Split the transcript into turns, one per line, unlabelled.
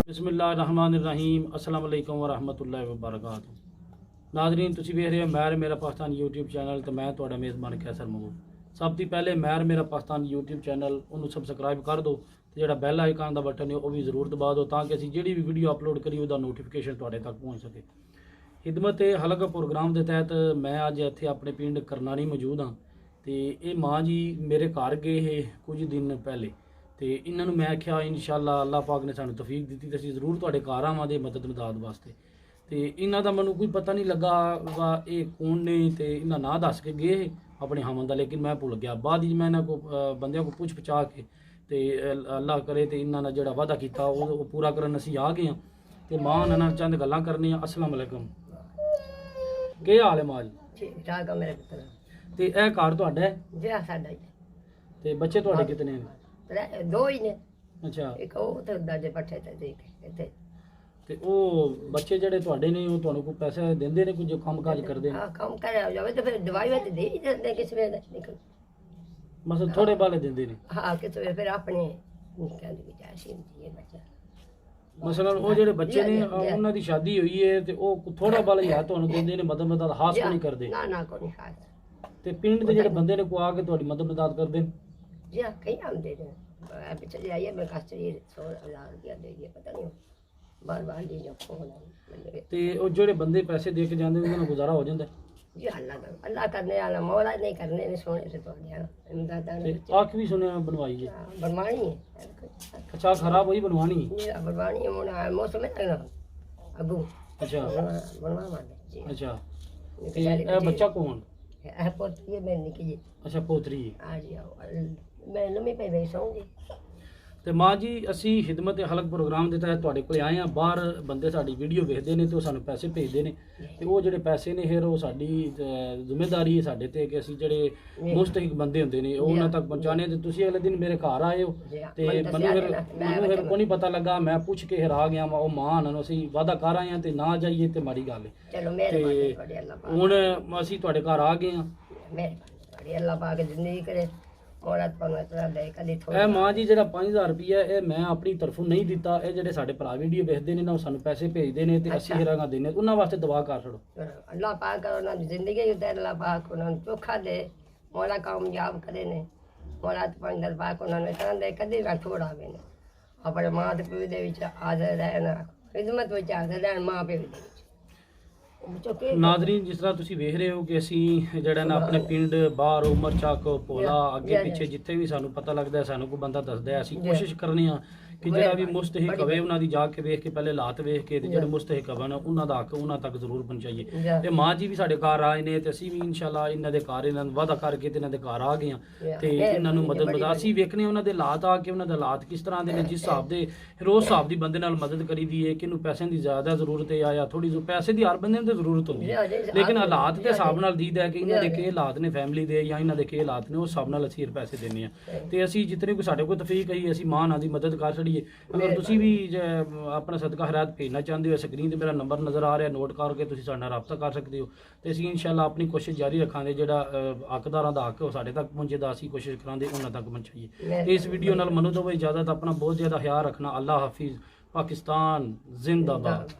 बिस्मिल्लाहिर्रहमानिर्रहीम अस्सलाम वालेकुम वरहमतुल्लाहि वबरकातुहू। नाज़रीन तुसी वेख रहे हो मैर मेरा पाकिस्तान यूट्यूब चैनल तो मैं तुहाडा मेज़बान कैसर महमूद। सब तो पहले मैर मेरा पाकिस्तान यूट्यूब चैनल उन्होंने सबसक्राइब कर दो तो जो बैल आइकन का बटन है वह भी जरूर दबा दो ताकि असीं जिहड़ी भी वीडियो अपलोड करिए उसका नोटिफिकेशन तुहाडे तक पहुँच सके। खिदमत हलक प्रोग्राम के तहत मैं अज इत्थे अपने पिंड करनानी मौजूद हाँ। तो ये माँ जी मेरे घर गए है कुछ दिन पहले तो इन्होंने मैं आख्या इंशाअल्लाह अल्लाह पाक ने सानू तौफीक दी तो असीं जरूर तुहाडे घर आवांगे मदद मदाद वास्ते। तो इन्हां दा मैनूं कोई पता नहीं लगा वा ये कौन ने तो इन्हां नां दस के गए अपने हमन दा, लेकिन मैं भुल गया। बाद मैं इन्हां को बंदियां को पुछ पचा के तो अल्लाह करे तो इन्हां ने जिहड़ा वादा कीता वो पूरा करन असीं आ गए हाँ। तो मां नाल चंद गल्लां करनी। अस्सलाम वालेकुम, क्या हाल है मां जी?
ठीक ठाक है मेरे पुत्र।
तो यह घर तुहाडा है
जी साडा ही
तो बच्चे तुहाडे कितने हैं?
दो ही ने।
अच्छा,
एक वो तो दादे पट्ठे ते देख इत्थे
ते ओ बच्चे जेडे तुहाडे ने वो तुहानू कोई पैसे देंदे ने, कुछ काम काज करदे ने?
हां काम करे जावे तो फिर दवाई वे दे ही देंदे किस वे निकल
मतलब थोड़े बाले देंदे ने?
हां किस वे फिर अपने कहंदे कि जैसी ये बच्चा
मसलन वो जेडे बच्चे ने उन्हां दी शादी हुई है ते ओ थोड़ा बाला ही तुहानू देंदे ने, मदद मदद हास को नहीं करदे?
ना ना कोई खास।
ते पिंड दे जेडे बंदे ने को आके तुहाडी मदद मदद करदे ने?
जी हां कहीं आंदे ने पीछे जे आइए मैं कष्ट ये 100,000 रुपया दे दिए पता नहीं बार बार दी जो फोन
ते ओ जेडे बंदे पैसे दे के जांदे उन्हां दा गुजारा हो जांदा है?
जी अल्लाह करने वाला मौला नहीं करने ने सोने से तो इमदाद
ते आँख भी सुने बनवाई है?
बनवानी है।
अच्छा, खराब हुई बनवानी?
जी बनवानी है मोना मौसम में लगना अगू।
अच्छा
बनवा माने जी।
अच्छा, ते ए बच्चा कौन
है? पोती है मेरी निकी जी।
अच्छा पोतरी है।
हाँ जी मैं लम्बी पे बैठाऊंगी।
तो माँ जी असी खिदमत हलक प्रोग्राम के तहत तुहाडे कोल आए हैं। बाहर बंदे साडी वीडियो वेखदे ने तो सानू पैसे भेजदे ने ते वो जेडे पैसे ने फिर वो साडी जिम्मेदारी है साडे ते कि असी जेडे मुस्तहिक बंदे हुंदे ने वो उन्हां तक पहुंचाने। ते तुसी अगले दिन मेरे घर आए हो ते मैनू फिर कोई नहीं पता लगा, मैं पुछ के फिर आ गया वो मां नाल असी वादा कर आए हैं ते ना जाइए ते माड़ी गल है।
चलो मेहरबानी तुहाडी अल्लाह पाक।
हुण असी तुहाडे घर आ गए हैं।
मेहरबानी तुहाडी अल्लाह पाक जिंदगी करे औरत पवित्र दे कदी थोड़ा।
ए मां जी जेड़ा 5000 रुपया ये मैं अपनी तरफों नहीं दिता, ये जेडे साडे भरा वीडियो वेखदे ने ना वो सानू पैसे भेजदे ने ते असी हिरागा देने उन्हां वास्ते दुआ कर छड़ो।
अल्लाह पाक उन्हां दी जिंदगी दे अल्लाह पाक उन्हां नूं चोखा दे, मौला कामयाब करे ने, मौला पंजल पाक उन्हां नूं इतना दे कदी ना छोड़ावे ने। अपने मां ते प्यो दे विच हाज़र रहना, खिदमत विच हाज़र रहना मां प्यो दे विच।
नाज़रीन जिस तरह तुसी वेख रहे हो कि असी जेड़ा ना अपने पिंड बाहर उमर चक पोला अगे पिछे जिथे भी सानू पता लगता है सानू कोई बंदा दसदा है, असी कोशिश करने कि जेड़ा भी मुस्तहिक हवे उन्हां दी जाके वेख के पहले हालात वेख के ते जेड़े मुस्तहिक हवन उन्हां दा हक उन्हां तक जरूर पहुंचाइए। ते मां जी भी साडे घर आए ने ते असी भी इंशाअल्लाह इन्हां दे घर इन्हां वादा करके ते इन्हां दे घर आ गए हां ते इन्हां नूं मदद मदद असी वेखने उन्हां दे हालात आ के उन्हां दे हालात किस तरह दे ने, जिस हिसाब दे फिर उस हिसाब दी बंदे नाल मदद करी दी है। किनू पैसे दी ज्यादा जरूरत है या थोड़ी जो पैसे दी हर बंदे नूं जरूरत होंदी है, लेकिन हालात के हिसाब नाल दीदा है कि इन्हां दे के हालात ने फैमिली दे या इन्हां दे के हालात ने उस हिसाब नाल असी पैसे देने आ ते असी जितने कोई साडे कोल तफरीक है असी मां नाल दी मदद कर छड़ीए। अगर तुसी भी अपना सदका खैरात भेजना चाहते हो स्क्रीन पर मेरा नंबर नज़र आ रहा नोट करके तुसी साडे नाल राबता कर सकते हो। तो असी इंशाअल्लाह अपनी कोशिश जारी रखांगे जेड़ा हकदारां दा हक साडे तक पहुंचे दा असी कोशिश करांगे उन्हां तक पहुंचाइए। इस वीडियो नाल मनु दो इजाजत, अपना बहुत ज़्यादा ख्याल रखना। अल्लाह हाफिज़। पाकिस्तान जिंदाबाद।